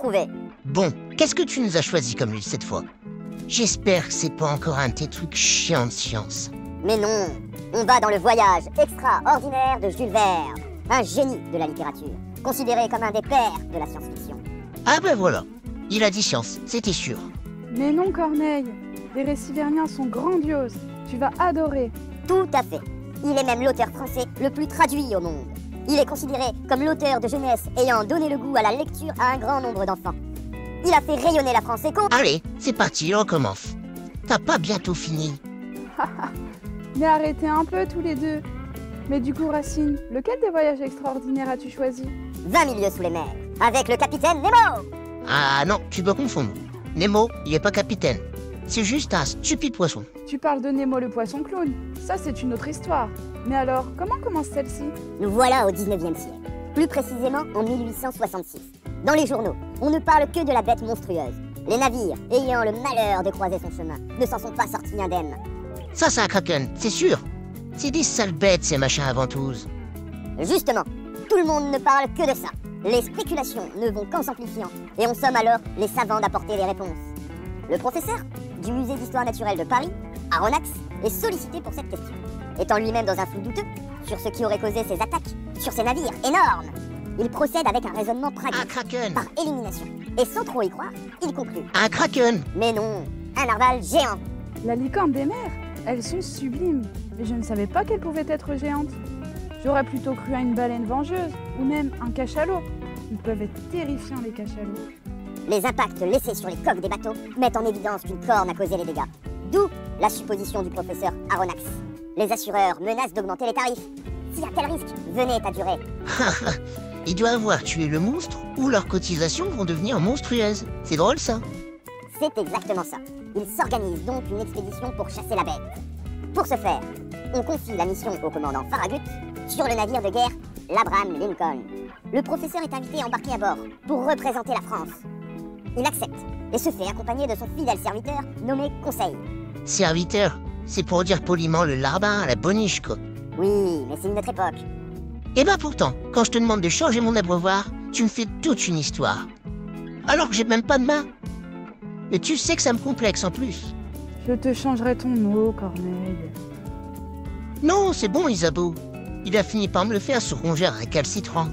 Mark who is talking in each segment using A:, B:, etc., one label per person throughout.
A: trouvé.
B: Bon, qu'est-ce que tu nous as choisi comme livre cette fois? J'espère que c'est pas encore un de tes trucs chiants de science.
A: Mais non, on va dans le voyage extraordinaire de Jules Verne, un génie de la littérature, considéré comme un des pères de la science-fiction.
B: Ah ben voilà, il a dit science, c'était sûr.
C: Mais non, Corneille, les récits verniens sont grandioses. Tu vas adorer.
A: Tout à fait. Il est même l'auteur français le plus traduit au monde. Il est considéré comme l'auteur de jeunesse ayant donné le goût à la lecture à un grand nombre d'enfants. Il a fait rayonner la France et
B: Allez, c'est parti, on commence. T'as pas bientôt fini?
C: Mais arrêtez un peu tous les deux. Mais du coup, Racine, lequel des voyages extraordinaires as-tu choisi?
A: 20 milieux sous les mers, avec le capitaine Nemo.
B: Ah non, tu dois confondre. Nemo, il est pas capitaine. C'est juste un stupide poisson.
C: Tu parles de Nemo le poisson clown. Ça, c'est une autre histoire. Mais alors, comment commence celle-ci?
A: Nous voilà au 19e siècle, plus précisément en 1866. Dans les journaux, on ne parle que de la bête monstrueuse. Les navires, ayant le malheur de croiser son chemin, ne s'en sont pas sortis indemnes.
B: Ça, c'est un kraken, c'est sûr. C'est des sales bêtes, ces machins à ventouses.
A: Justement, tout le monde ne parle que de ça. Les spéculations ne vont qu'en s'amplifiant, et on somme alors les savants d'apporter les réponses. Le professeur du musée d'histoire naturelle de Paris, Aronnax, est sollicité pour cette question. Étant lui-même dans un flou douteux sur ce qui aurait causé ces attaques sur ces navires énormes, il procède avec un raisonnement
B: Un
A: pragmatique,
B: kraken.
A: par élimination. Et sans trop y croire, il conclut.
B: Un kraken.
A: Mais non, un narval géant.
C: La licorne des mers, elles sont sublimes. Mais je ne savais pas qu'elles pouvaient être géantes. J'aurais plutôt cru à une baleine vengeuse, ou même un cachalot. Ils peuvent être terrifiants, les cachalots.
A: Les impacts laissés sur les coques des bateaux mettent en évidence qu'une corne a causé les dégâts. D'où la supposition du professeur Aronnax. Les assureurs menacent d'augmenter les tarifs. Si un tel risque venait à durer,
B: Il doit avoir tué le monstre ou leurs cotisations vont devenir monstrueuses. C'est drôle ça.
A: c'est exactement ça. Il s'organise donc une expédition pour chasser la bête. Pour ce faire, on confie la mission au commandant Farragut sur le navire de guerre l'Abraham Lincoln. Le professeur est invité à embarquer à bord pour représenter la France. Il accepte et se fait accompagner de son fidèle serviteur nommé Conseil.
B: Serviteur, c'est pour dire poliment le larbin à la boniche quoi.
A: Oui, mais c'est une autre époque.
B: Et ben pourtant, quand je te demande de changer mon abreuvoir, tu me fais toute une histoire. Alors que j'ai même pas de main. Et tu sais que ça me complexe en plus.
C: Je te changerai ton eau, Corneille.
B: Non, c'est bon Isabeau. Il a fini par me le faire ce rongeur récalcitrant.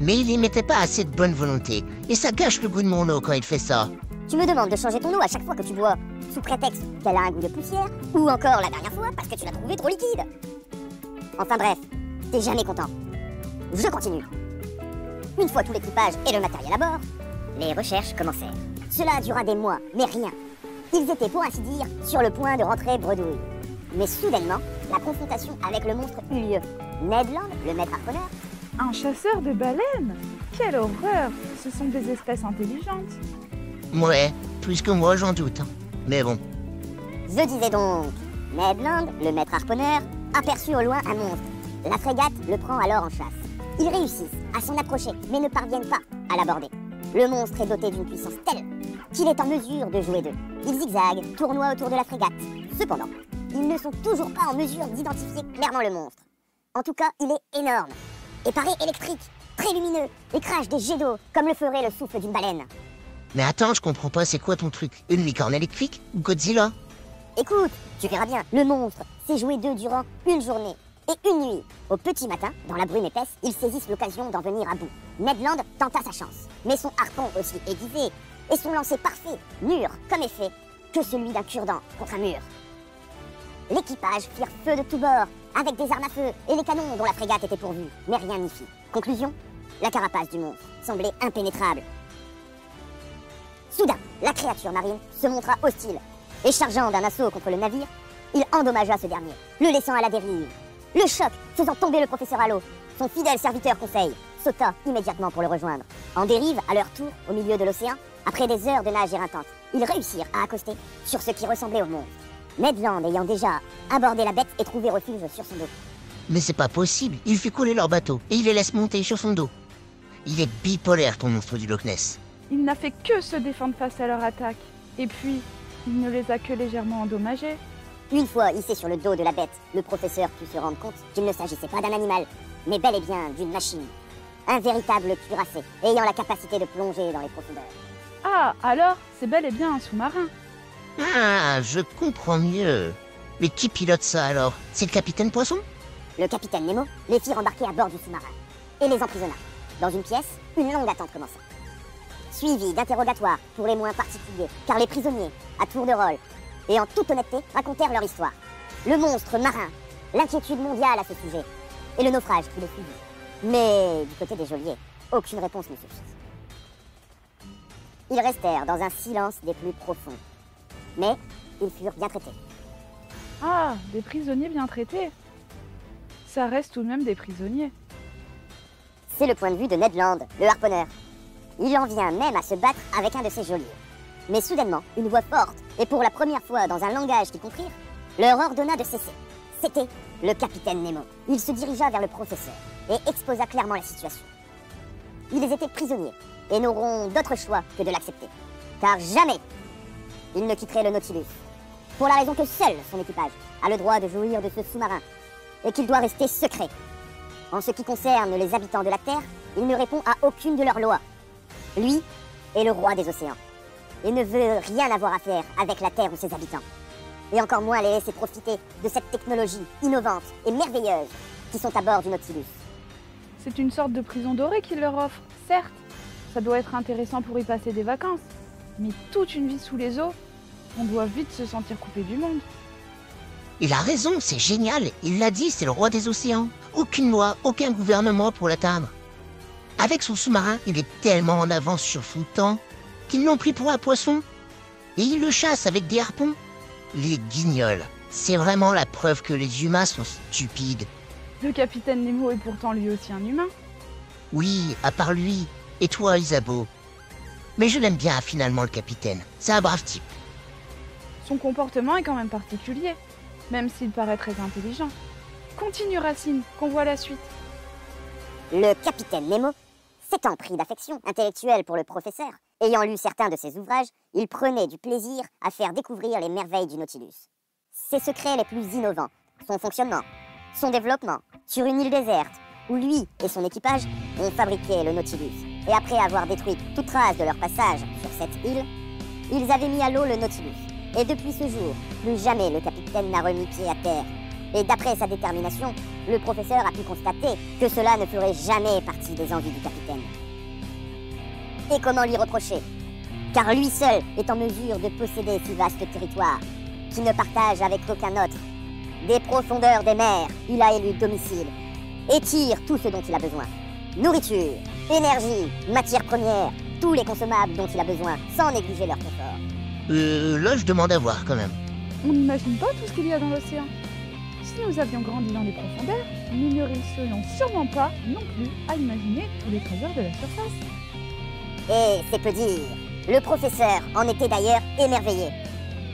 B: Mais il y mettait pas assez de bonne volonté. Et ça gâche le goût de mon eau quand il fait ça.
A: Tu me demandes de changer ton eau à chaque fois que tu bois, sous prétexte qu'elle a un goût de poussière, ou encore la dernière fois parce que tu l'as trouvée trop liquide. Enfin bref, t'es jamais content. Je continue. Une fois tout l'équipage et le matériel à bord, les recherches commencèrent. Cela dura des mois, mais rien. Ils étaient pour ainsi dire sur le point de rentrer bredouille. Mais soudainement, la confrontation avec le monstre eut lieu. Ned Land, le maître harponneur,
C: Un chasseur de baleines? Quelle horreur! Ce sont des espèces intelligentes.
B: Ouais, plus que moi j'en doute. Hein. Mais bon.
A: je disais donc, Ned Land, le maître harponneur, aperçut au loin un monstre. La frégate le prend alors en chasse. Ils réussissent à s'en approcher, mais ne parviennent pas à l'aborder. Le monstre est doté d'une puissance telle qu'il est en mesure de jouer d'eux. Il zigzague, tournoie autour de la frégate. Cependant, ils ne sont toujours pas en mesure d'identifier clairement le monstre. En tout cas, il est énorme et paraît électrique, très lumineux, et crache des jets d'eau comme le ferait le souffle d'une baleine.
B: Mais attends, je comprends pas, c'est quoi ton truc? Une licorne électrique ou Godzilla?
A: Écoute, tu verras bien, le monstre s'est joué d'eux durant une journée et une nuit. Au petit matin, dans la brume épaisse, ils saisissent l'occasion d'en venir à bout. Ned Land tenta sa chance, mais son harpon aussi aiguisé et son lancer parfait, mûr comme effet, que celui d'un cure-dent contre un mur. L'équipage firent feu de tous bords, avec des armes à feu et les canons dont la frégate était pourvue, mais rien n'y fit. Conclusion, la carapace du monstre semblait impénétrable. Soudain, la créature marine se montra hostile, et chargeant d'un assaut contre le navire, il endommagea ce dernier, le laissant à la dérive. Le choc faisant tomber le professeur à l'eau, son fidèle serviteur Conseil sauta immédiatement pour le rejoindre. En dérive, à leur tour, au milieu de l'océan, après des heures de nage éreintantes, ils réussirent à accoster sur ce qui ressemblait au monstre. Ned Land ayant déjà abordé la bête et trouvé refuge sur son dos.
B: Mais c'est pas possible, il fait couler leur bateau et il les laisse monter sur son dos. Il est bipolaire ton monstre du Loch Ness.
C: Il n'a fait que se défendre face à leur attaque. Et puis, il ne les a que légèrement endommagés.
A: Une fois hissé sur le dos de la bête, le professeur put se rendre compte qu'il ne s'agissait pas d'un animal, mais bel et bien d'une machine. Un véritable cuirassé, ayant la capacité de plonger dans les profondeurs.
C: Ah, alors, c'est bel et bien un sous-marin.
B: Ah, je comprends mieux. Mais qui pilote ça alors? C'est le capitaine Poisson?
A: Le capitaine Nemo les fit rembarquer à bord du sous-marin et les emprisonna. Dans une pièce, une longue attente commença. Suivie d'interrogatoires pour les moins particuliers, car les prisonniers, à tour de rôle, et en toute honnêteté, racontèrent leur histoire. Le monstre marin, l'inquiétude mondiale à ce sujet, et le naufrage qui le suivit. Mais du côté des geôliers, aucune réponse ne suffit. Ils restèrent dans un silence des plus profonds. Mais ils furent bien traités.
C: Ah, des prisonniers bien traités. Ça reste tout de même des prisonniers.
A: C'est le point de vue de Ned Land, le harponneur. Il en vient même à se battre avec un de ses geôliers. Mais soudainement, une voix forte, et pour la première fois dans un langage qu'ils comprirent, leur ordonna de cesser. C'était le capitaine Nemo. Il se dirigea vers le professeur et exposa clairement la situation. Ils étaient prisonniers et n'auront d'autre choix que de l'accepter. Car jamais ils ne quitteraient le Nautilus. Pour la raison que seul son équipage a le droit de jouir de ce sous-marin et qu'il doit rester secret. En ce qui concerne les habitants de la Terre, il ne répond à aucune de leurs lois. Lui est le roi des océans et ne veut rien avoir à faire avec la Terre ou ses habitants. Et encore moins les laisser profiter de cette technologie innovante et merveilleuse qui sont à bord du Nautilus.
C: C'est une sorte de prison dorée qu'il leur offre, certes. Ça doit être intéressant pour y passer des vacances. Mais toute une vie sous les eaux, on doit vite se sentir coupé du monde.
B: Il a raison, c'est génial. Il l'a dit, c'est le roi des océans. Aucune loi, aucun gouvernement pour l'atteindre. Avec son sous-marin, il est tellement en avance sur son temps qu'ils l'ont pris pour un poisson. Et il le chasse avec des harpons. Les guignols. C'est vraiment la preuve que les humains sont stupides.
C: Le capitaine Nemo est pourtant lui aussi un humain.
B: Oui, à part lui. Et toi, Isabeau. Mais je l'aime bien, finalement, le capitaine. C'est un brave type.
C: Son comportement est quand même particulier, même s'il paraît très intelligent. Continue, Racine, qu'on voit la suite.
A: Le capitaine Nemo s'étant pris d'affection intellectuelle pour le professeur, ayant lu certains de ses ouvrages, il prenait du plaisir à faire découvrir les merveilles du Nautilus. Ses secrets les plus innovants, son fonctionnement, son développement, sur une île déserte, où lui et son équipage ont fabriqué le Nautilus. Et après avoir détruit toute trace de leur passage sur cette île, ils avaient mis à l'eau le Nautilus. Et depuis ce jour, plus jamais le capitaine n'a remis pied à terre. Et d'après sa détermination, le professeur a pu constater que cela ne ferait jamais partie des envies du capitaine. Et comment lui reprocher? Car lui seul est en mesure de posséder si vaste territoire, qui ne partage avec aucun autre. Des profondeurs des mers, il a élu domicile, et tire tout ce dont il a besoin. Nourriture, énergie, matières premières, tous les consommables dont il a besoin, sans négliger leur confort.
B: Là, je demande à voir, quand même.
C: On n'imagine pas tout ce qu'il y a dans l'océan. Si nous avions grandi dans les profondeurs, nous ne réussirions sûrement pas non plus à imaginer tous les trésors de la surface.
A: Et c'est peu dire. Le professeur en était d'ailleurs émerveillé,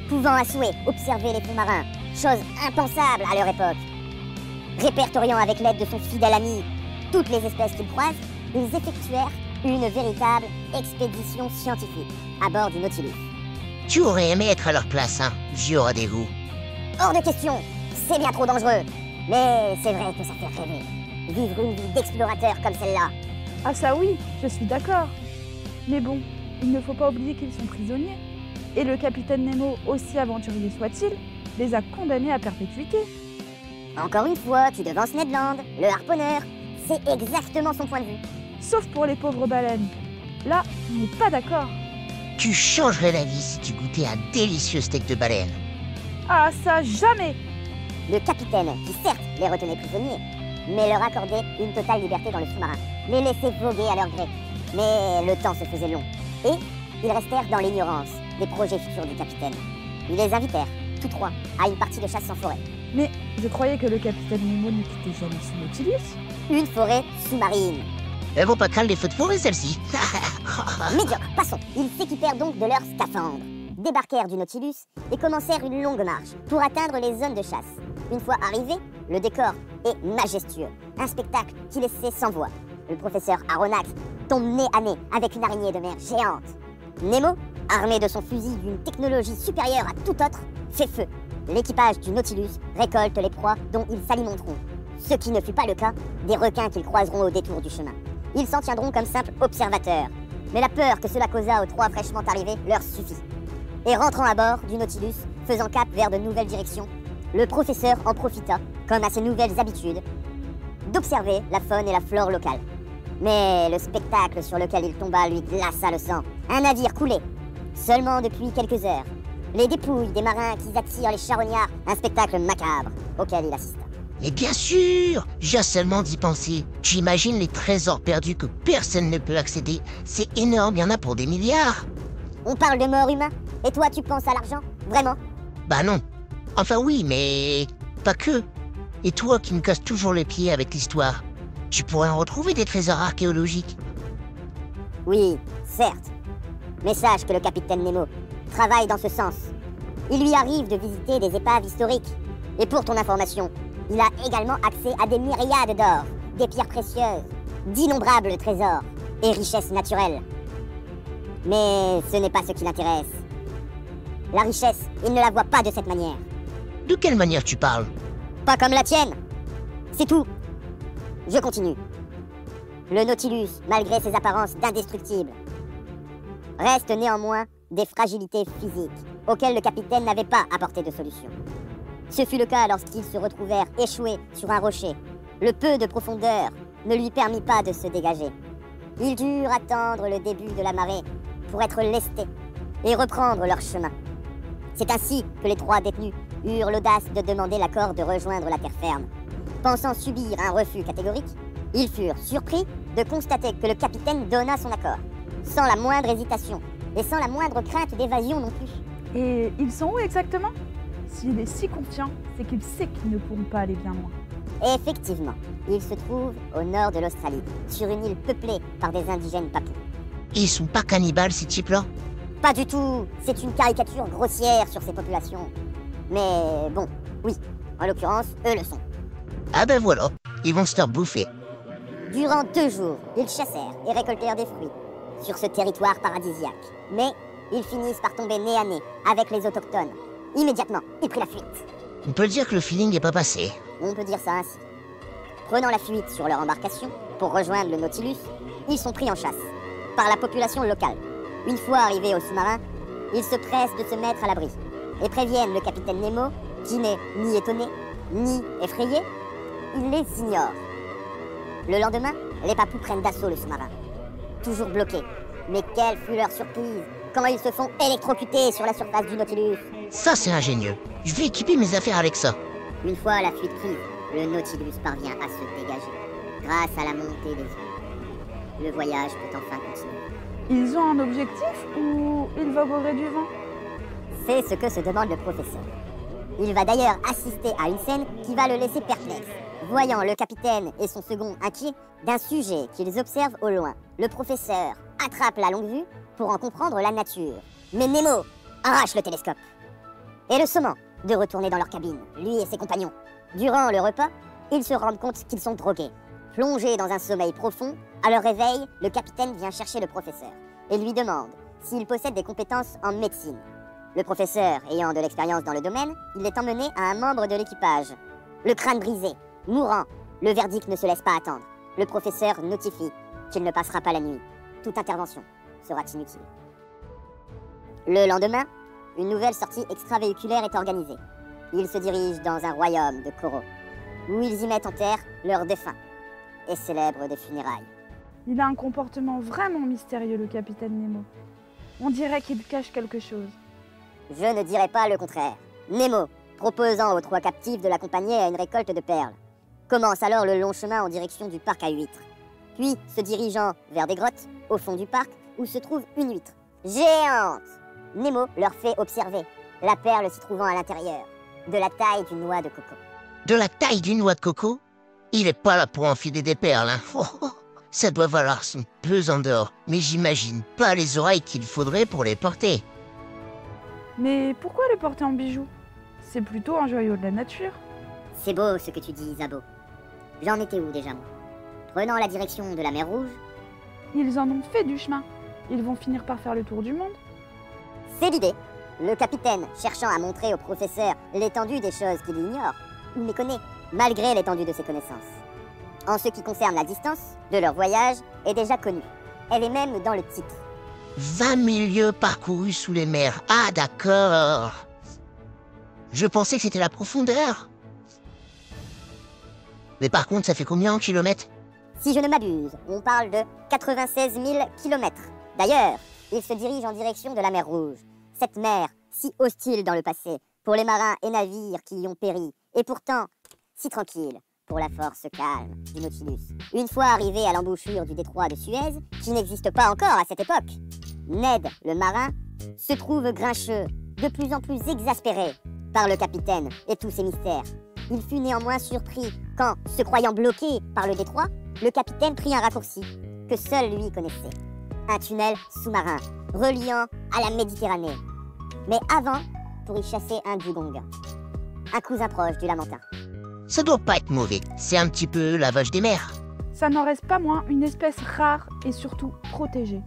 A: pouvant à souhait observer les fonds marins, chose impensable à leur époque. Répertoriant avec l'aide de son fidèle ami toutes les espèces qu'ils croisent, ils effectuèrent une véritable expédition scientifique à bord du Nautilus.
B: Tu aurais aimé être à leur place, hein, vieux rendez-vous.
A: Hors de question, c'est bien trop dangereux. Mais c'est vrai que ça fait rêver. Vivre une vie d'explorateur comme celle-là.
C: Ah ça oui, je suis d'accord. Mais bon, il ne faut pas oublier qu'ils sont prisonniers. Et le capitaine Nemo, aussi aventurier soit-il, les a condamnés à perpétuité.
A: Encore une fois, tu devances Ned Land, le harponneur. C'est exactement son point de vue.
C: Sauf pour les pauvres baleines. Là, on n'est pas d'accord.
B: Tu changerais la vie si tu goûtais un délicieux steak de baleine.
C: Ah ça, jamais!
A: Le capitaine, qui certes les retenait prisonniers, mais leur accordait une totale liberté dans le sous-marin, les laissait voguer à leur gré. Mais le temps se faisait long, et ils restèrent dans l'ignorance des projets futurs du capitaine. Ils les invitèrent, tous trois, à une partie de chasse en forêt.
C: Mais je croyais que le capitaine Nemo ne quittait jamais son Nautilus.
A: Une forêt sous-marine.
B: Elles vont pas craindre les feux de forêt, celles-ci.
A: Médiocre, passons. Ils s'équipèrent donc de leurs scaphandres, débarquèrent du Nautilus et commencèrent une longue marche pour atteindre les zones de chasse. Une fois arrivés, le décor est majestueux. Un spectacle qui laissait sans voix. Le professeur Aronnax tombe nez à nez avec une araignée de mer géante. Nemo, armé de son fusil d'une technologie supérieure à tout autre, fait feu. L'équipage du Nautilus récolte les proies dont ils s'alimenteront. Ce qui ne fut pas le cas des requins qu'ils croiseront au détour du chemin. Ils s'en tiendront comme simples observateurs. Mais la peur que cela causa aux 3 fraîchement arrivés leur suffit. Et rentrant à bord du Nautilus, faisant cap vers de nouvelles directions, le professeur en profita, comme à ses nouvelles habitudes, d'observer la faune et la flore locale. Mais le spectacle sur lequel il tomba lui glaça le sang. Un navire coulé, seulement depuis quelques heures. Les dépouilles des marins qui attirent les charognards, un spectacle macabre auquel il assista.
B: Mais bien sûr, j'ai seulement d'y penser. J'imagine les trésors perdus que personne ne peut accéder. C'est énorme, il y en a pour des milliards.
A: On parle de morts humains, et toi tu penses à l'argent? Vraiment?
B: Bah non. Enfin oui, mais pas que. Et toi qui me casses toujours les pieds avec l'histoire, tu pourrais en retrouver des trésors archéologiques.
A: Oui, certes. Mais sache que le capitaine Nemo travaille dans ce sens. Il lui arrive de visiter des épaves historiques. Et pour ton information, il a également accès à des myriades d'or, des pierres précieuses, d'innombrables trésors et richesses naturelles. Mais ce n'est pas ce qui l'intéresse. La richesse, il ne la voit pas de cette manière.
B: De quelle manière tu parles?
A: Pas comme la tienne. C'est tout. Je continue. Le Nautilus, malgré ses apparences d'indestructible, reste néanmoins des fragilités physiques auxquelles le capitaine n'avait pas apporté de solution. Ce fut le cas lorsqu'ils se retrouvèrent échoués sur un rocher. Le peu de profondeur ne lui permit pas de se dégager. Ils durent attendre le début de la marée pour être lestés et reprendre leur chemin. C'est ainsi que les 3 détenus eurent l'audace de demander l'accord de rejoindre la terre ferme. Pensant subir un refus catégorique, ils furent surpris de constater que le capitaine donna son accord, sans la moindre hésitation et sans la moindre crainte d'évasion non plus.
C: Et ils sont où exactement? S'il est si confiant, c'est qu'il sait qu'ils ne pourront pas aller bien loin.
A: Effectivement, ils se trouvent au nord de l'Australie, sur une île peuplée par des indigènes papous.
B: Ils sont pas cannibales ces types-là?
A: Pas du tout, c'est une caricature grossière sur ces populations. Mais bon, oui, en l'occurrence, eux le sont.
B: Ah ben voilà, ils vont se faire bouffer.
A: Durant 2 jours, ils chassèrent et récoltèrent des fruits sur ce territoire paradisiaque. Mais ils finissent par tomber nez à nez avec les autochtones. Immédiatement, ils prirent la fuite.
B: On peut dire que le feeling est pas passé.
A: On peut dire ça ainsi. Prenant la fuite sur leur embarcation pour rejoindre le Nautilus, ils sont pris en chasse par la population locale. Une fois arrivés au sous-marin, ils se pressent de se mettre à l'abri et préviennent le capitaine Nemo, qui n'est ni étonné, ni effrayé. Il les ignore. Le lendemain, les papous prennent d'assaut le sous-marin. Toujours bloqués. Mais quelle fut leur surprise quand ils se font électrocuter sur la surface du Nautilus.
B: Ça c'est ingénieux. Je vais équiper mes affaires avec ça.
A: Une fois la fuite prise, le Nautilus parvient à se dégager grâce à la montée des eaux. Le voyage peut enfin continuer.
C: Ils ont un objectif ou ils voguent au gré du vent?
A: C'est ce que se demande le professeur. Il va d'ailleurs assister à une scène qui va le laisser perplexe. Voyant le capitaine et son second inquiets d'un sujet qu'ils observent au loin, le professeur attrape la longue vue pour en comprendre la nature. Mais Nemo arrache le télescope et le sommant de retourner dans leur cabine, lui et ses compagnons. Durant le repas, ils se rendent compte qu'ils sont drogués. Plongés dans un sommeil profond, à leur réveil, le capitaine vient chercher le professeur et lui demande s'il possède des compétences en médecine. Le professeur, ayant de l'expérience dans le domaine, il est emmené à un membre de l'équipage. Le crâne brisé, mourant, le verdict ne se laisse pas attendre. Le professeur notifie qu'il ne passera pas la nuit. Toute intervention sera inutile. Le lendemain, une nouvelle sortie extravéhiculaire est organisée. Ils se dirigent dans un royaume de coraux, où ils y mettent en terre leurs défunts et célèbrent des funérailles.
C: Il a un comportement vraiment mystérieux, le capitaine Nemo. On dirait qu'il cache quelque chose.
A: Je ne dirais pas le contraire. Nemo, proposant aux 3 captifs de l'accompagner à une récolte de perles, commence alors le long chemin en direction du parc à huîtres. Puis, se dirigeant vers des grottes, au fond du parc, où se trouve une huître géante. Nemo leur fait observer la perle s'y trouvant à l'intérieur, de la taille d'une noix de coco.
B: De la taille d'une noix de coco? Il est pas là pour enfiler des perles, hein. Oh, oh, ça doit valoir son pesant d'or, mais j'imagine pas les oreilles qu'il faudrait pour les porter.
C: Mais pourquoi les porter en bijoux? C'est plutôt un joyau de la nature.
A: C'est beau ce que tu dis, Zabo. J'en étais où déjà, moi? Prenant la direction de la mer Rouge,
C: Ils en ont fait du chemin. Ils vont finir par faire le tour du monde.
A: c'est l'idée. Le capitaine, cherchant à montrer au professeur l'étendue des choses qu'il ignore, ou méconnaît, malgré l'étendue de ses connaissances. En ce qui concerne la distance de leur voyage est déjà connue. Elle est même dans le titre.
B: 20 000 lieues parcourues sous les mers. Ah, d'accord. Je pensais que c'était la profondeur. Mais par contre, ça fait combien en kilomètres?
A: Si je ne m'abuse, on parle de 96 000 kilomètres. D'ailleurs, il se dirige en direction de la mer Rouge. Cette mer, si hostile dans le passé, pour les marins et navires qui y ont péri, et pourtant si tranquille pour la force calme du Nautilus. Une fois arrivé à l'embouchure du détroit de Suez, qui n'existe pas encore à cette époque, Ned, le marin, se trouve grincheux, de plus en plus exaspéré par le capitaine et tous ses mystères. Il fut néanmoins surpris quand, se croyant bloqué par le détroit, le capitaine prit un raccourci que seul lui connaissait. Un tunnel sous-marin, reliant à la Méditerranée. Mais avant, pour y chasser un dugong, un cousin proche du Lamentin.
B: Ça doit pas être mauvais. C'est un petit peu la vache des mers.
C: Ça n'en reste pas moins une espèce rare et surtout protégée.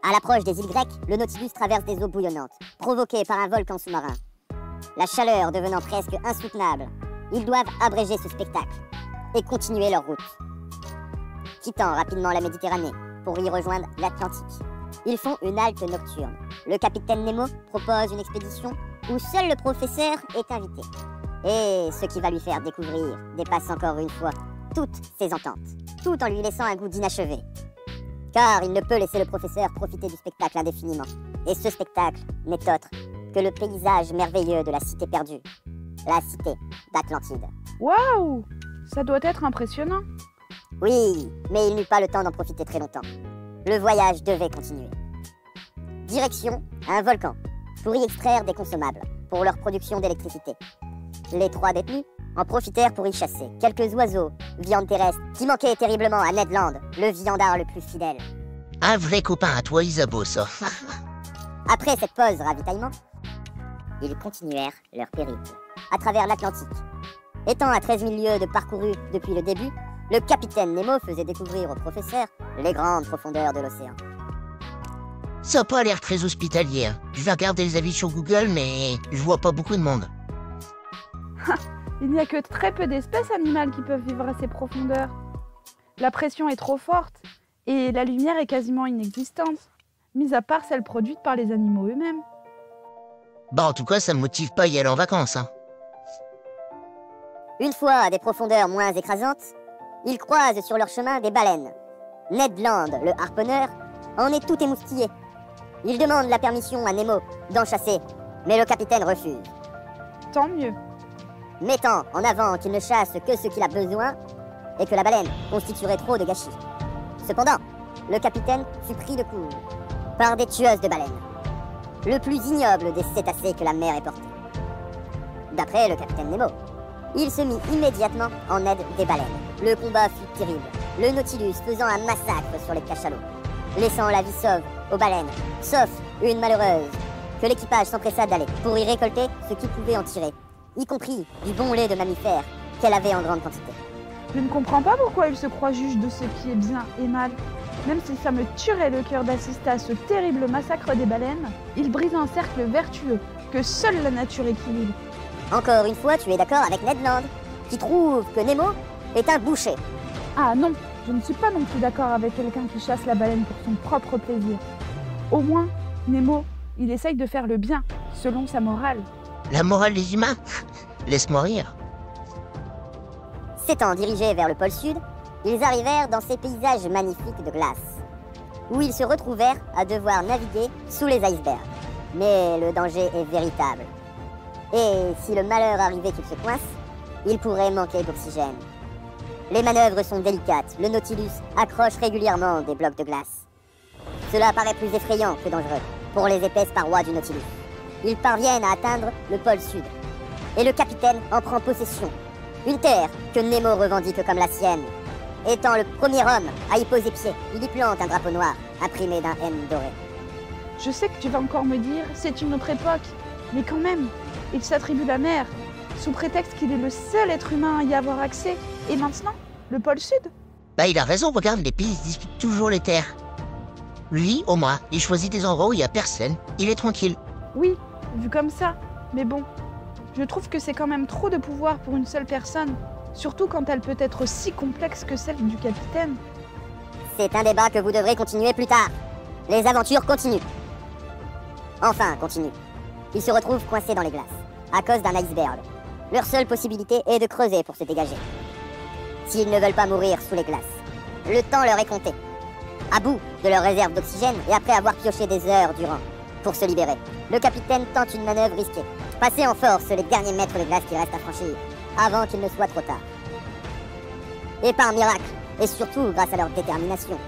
A: À l'approche des îles grecques, le Nautilus traverse des eaux bouillonnantes, provoquées par un volcan sous-marin. La chaleur devenant presque insoutenable, ils doivent abréger ce spectacle et continuer leur route. Quittant rapidement la Méditerranée pour y rejoindre l'Atlantique, ils font une halte nocturne. Le capitaine Nemo propose une expédition où seul le professeur est invité. Et ce qui va lui faire découvrir dépasse encore une fois toutes ses ententes, tout en lui laissant un goût d'inachevé. Car il ne peut laisser le professeur profiter du spectacle indéfiniment. Et ce spectacle n'est autre que le paysage merveilleux de la cité perdue, la cité d'Atlantide.
C: Waouh! Ça doit être impressionnant.
A: Oui, mais il n'eut pas le temps d'en profiter très longtemps. Le voyage devait continuer. Direction un volcan, pour y extraire des consommables, pour leur production d'électricité. Les 3 détenus en profitèrent pour y chasser quelques oiseaux, viande terrestre, qui manquaient terriblement à Ned Land, le viandard le plus fidèle.
B: Un vrai copain à toi, Isabeau, ça.
A: Après cette pause ravitaillement, ils continuèrent leur périple à travers l'Atlantique. Étant à 13 000 lieues de parcouru depuis le début, le capitaine Nemo faisait découvrir au professeur les grandes profondeurs de l'océan.
B: Ça n'a pas l'air très hospitalier. Hein. Je vais regarder les avis sur Google, mais je vois pas beaucoup de monde.
C: Il n'y a que très peu d'espèces animales qui peuvent vivre à ces profondeurs. La pression est trop forte et la lumière est quasiment inexistante, mis à part celle produite par les animaux eux-mêmes.
B: Bah en tout cas, ça me motive pas à y aller en vacances. Hein.
A: Une fois à des profondeurs moins écrasantes, ils croisent sur leur chemin des baleines. Ned Land, le harponneur, en est tout émoustillé. Il demande la permission à Nemo d'en chasser, mais le capitaine refuse,
C: Tant mieux.
A: mettant en avant qu'il ne chasse que ce qu'il a besoin et que la baleine constituerait trop de gâchis. Cependant, le capitaine fut pris de court par des tueuses de baleines, le plus ignoble des cétacés que la mer ait porté. D'après le capitaine Nemo, il se mit immédiatement en aide des baleines. Le combat fut terrible, le Nautilus faisant un massacre sur les cachalots, laissant la vie sauve aux baleines, sauf une malheureuse, que l'équipage s'empressa d'aller pour y récolter ce qu'il pouvait en tirer, y compris du bon lait de mammifères qu'elle avait en grande quantité.
C: Je ne comprends pas pourquoi il se croit juge de ce qui est bien et mal. Même si ça me tuerait le cœur d'assister à ce terrible massacre des baleines, il brise un cercle vertueux que seule la nature équilibre.
A: Encore une fois, tu es d'accord avec Ned Land, qui trouve que Nemo est un boucher.
C: Ah non, je ne suis pas non plus d'accord avec quelqu'un qui chasse la baleine pour son propre plaisir. Au moins, Nemo, il essaye de faire le bien, selon sa morale.
B: La morale des humains? Laisse-moi rire.
A: S'étant dirigés vers le pôle sud, ils arrivèrent dans ces paysages magnifiques de glace, où ils se retrouvèrent à devoir naviguer sous les icebergs. Mais le danger est véritable. Et si le malheur arrivait qu'il se coince, il pourrait manquer d'oxygène. Les manœuvres sont délicates, le Nautilus accroche régulièrement des blocs de glace. Cela paraît plus effrayant que dangereux pour les épaisses parois du Nautilus. Ils parviennent à atteindre le pôle sud, et le capitaine en prend possession. Une terre que Nemo revendique comme la sienne. Étant le premier homme à y poser pied, il y plante un drapeau noir, imprimé d'un M doré.
C: Je sais que tu vas encore me dire, c'est une autre époque, mais quand même, il s'attribue la mer, sous prétexte qu'il est le seul être humain à y avoir accès. Et maintenant, le pôle sud?
B: Bah il a raison, regarde, les pays se disputent toujours les terres. Lui, au moins, il choisit des endroits où il y a personne, il est tranquille.
C: Oui, vu comme ça, mais bon, je trouve que c'est quand même trop de pouvoir pour une seule personne, surtout quand elle peut être aussi complexe que celle du capitaine.
A: C'est un débat que vous devrez continuer plus tard. Les aventures continuent. Enfin, continuent. Ils se retrouvent coincés dans les glaces, à cause d'un iceberg. Leur seule possibilité est de creuser pour se dégager. S'ils ne veulent pas mourir sous les glaces, le temps leur est compté. À bout de leur réserve d'oxygène et après avoir pioché des heures durant pour se libérer, le capitaine tente une manœuvre risquée. Passer en force les derniers mètres de glace qui restent à franchir, avant qu'il ne soit trop tard. Et par miracle, et surtout grâce à leur détermination,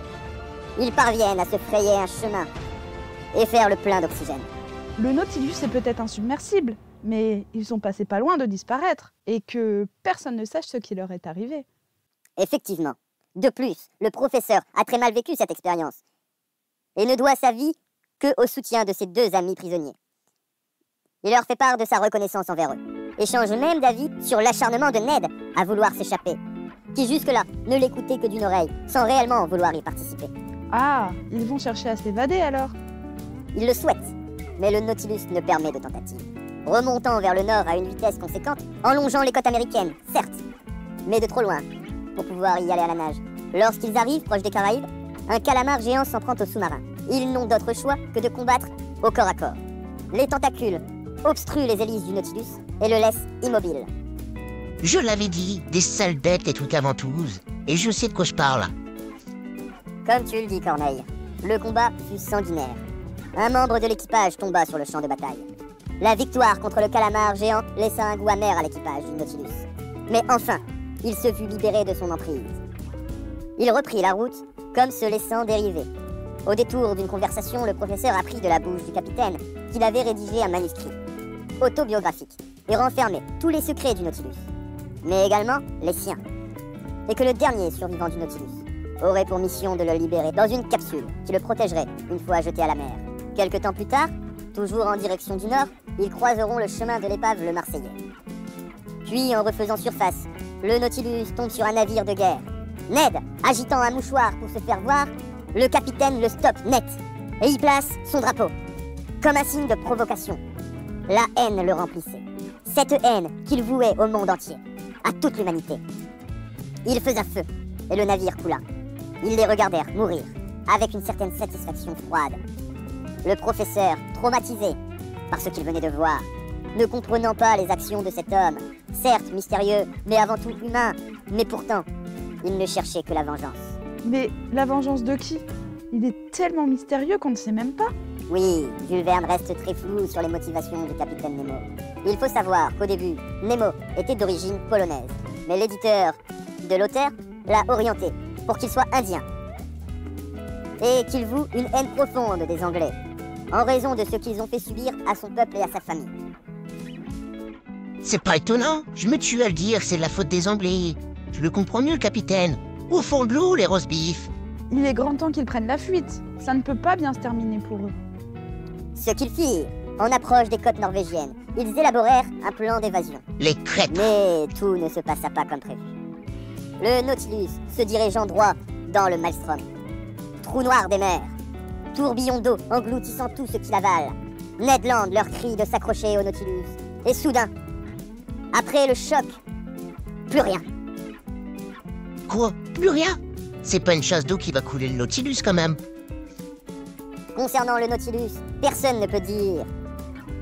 A: ils parviennent à se frayer un chemin et faire le plein d'oxygène.
C: Le Nautilus est peut-être insubmersible, mais ils sont passés pas loin de disparaître, et que personne ne sache ce qui leur est arrivé.
A: Effectivement. De plus, le professeur a très mal vécu cette expérience et ne doit sa vie que au soutien de ses deux amis prisonniers. Il leur fait part de sa reconnaissance envers eux et change même d'avis sur l'acharnement de Ned à vouloir s'échapper, qui jusque-là ne l'écoutait que d'une oreille, sans réellement vouloir y participer.
C: Ah, ils vont chercher à s'évader alors?
A: Il le souhaite, mais le Nautilus ne permet de tentative. Remontant vers le nord à une vitesse conséquente, en longeant les côtes américaines, certes, mais de trop loin pour pouvoir y aller à la nage. Lorsqu'ils arrivent proche des Caraïbes, un calamar géant s'en prend au sous-marin. Ils n'ont d'autre choix que de combattre au corps à corps. Les tentacules obstruent les hélices du Nautilus et le laissent immobile.
B: Je l'avais dit, des sales bêtes et trucs à ventouse. Et je sais de quoi je parle.
A: Comme tu le dis, Corneille, le combat fut sanguinaire. Un membre de l'équipage tomba sur le champ de bataille. La victoire contre le calamar géant laissa un goût amer à l'équipage du Nautilus. Mais enfin, il se fut libéré de son emprise. Il reprit la route, comme se laissant dériver. Au détour d'une conversation, le professeur apprit de la bouche du capitaine qu'il avait rédigé un manuscrit autobiographique et renfermait tous les secrets du Nautilus, mais également les siens, et que le dernier survivant du Nautilus aurait pour mission de le libérer dans une capsule qui le protégerait une fois jeté à la mer. Quelque temps plus tard, toujours en direction du nord, ils croiseront le chemin de l'épave le Marseillais. Puis, en refaisant surface, le Nautilus tombe sur un navire de guerre. Ned, agitant un mouchoir pour se faire voir, le capitaine le stoppe net et y place son drapeau, comme un signe de provocation. La haine le remplissait. Cette haine qu'il vouait au monde entier, à toute l'humanité. Il faisait feu et le navire coula. Ils les regardèrent mourir, avec une certaine satisfaction froide. Le professeur, traumatisé par ce qu'il venait de voir, ne comprenant pas les actions de cet homme, certes mystérieux, mais avant tout humain, mais pourtant, il ne cherchait que la vengeance.
C: Mais la vengeance de qui? Il est tellement mystérieux qu'on ne sait même pas.
A: Oui, Jules Verne reste très flou sur les motivations du capitaine Nemo. Il faut savoir qu'au début, Nemo était d'origine polonaise, mais l'éditeur de l'auteur l'a orienté pour qu'il soit indien et qu'il voue une haine profonde des Anglais, en raison de ce qu'ils ont fait subir à son peuple et à sa famille.
B: C'est pas étonnant, je me tue à le dire, c'est de la faute des Anglais. Je le comprends mieux, le capitaine. Au fond de l'eau, les roast beef.
C: Il est grand temps qu'ils prennent la fuite. Ça ne peut pas bien se terminer pour eux.
A: Ce qu'ils firent, en approche des côtes norvégiennes, ils élaborèrent un plan d'évasion.
B: Les crêpes.
A: Mais tout ne se passa pas comme prévu. Le Nautilus se dirigeant droit dans le Maelstrom. Trou noir des mers. Tourbillon d'eau engloutissant tout ce qui l'avale. Ned Land leur crie de s'accrocher au Nautilus. Et soudain, après le choc, plus rien.
B: Quoi? Plus rien? C'est pas une chasse d'eau qui va couler le Nautilus quand même.
A: Concernant le Nautilus, personne ne peut dire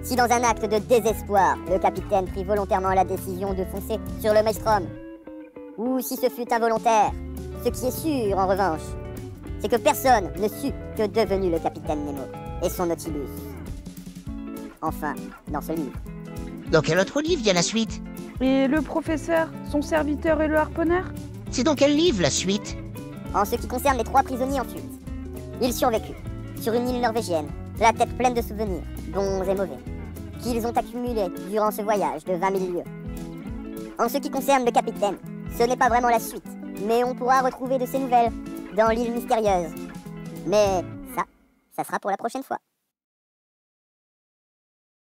A: si dans un acte de désespoir, le capitaine prit volontairement la décision de foncer sur le Maelstrom, ou si ce fut involontaire. Ce qui est sûr, en revanche, c'est que personne ne sut que devenu le capitaine Nemo et son Nautilus. Enfin, dans ce livre.
B: Dans quel autre livre il y a la suite?
C: Et le professeur, son serviteur et le harponneur?
B: C'est dans quel livre la suite?
A: En ce qui concerne les 3 prisonniers en fuite, ils survécurent sur une île norvégienne, la tête pleine de souvenirs, bons et mauvais, qu'ils ont accumulés durant ce voyage de 20 000 lieues. En ce qui concerne le capitaine, ce n'est pas vraiment la suite, mais on pourra retrouver de ses nouvelles dans l'île mystérieuse. Mais ça sera pour la prochaine fois.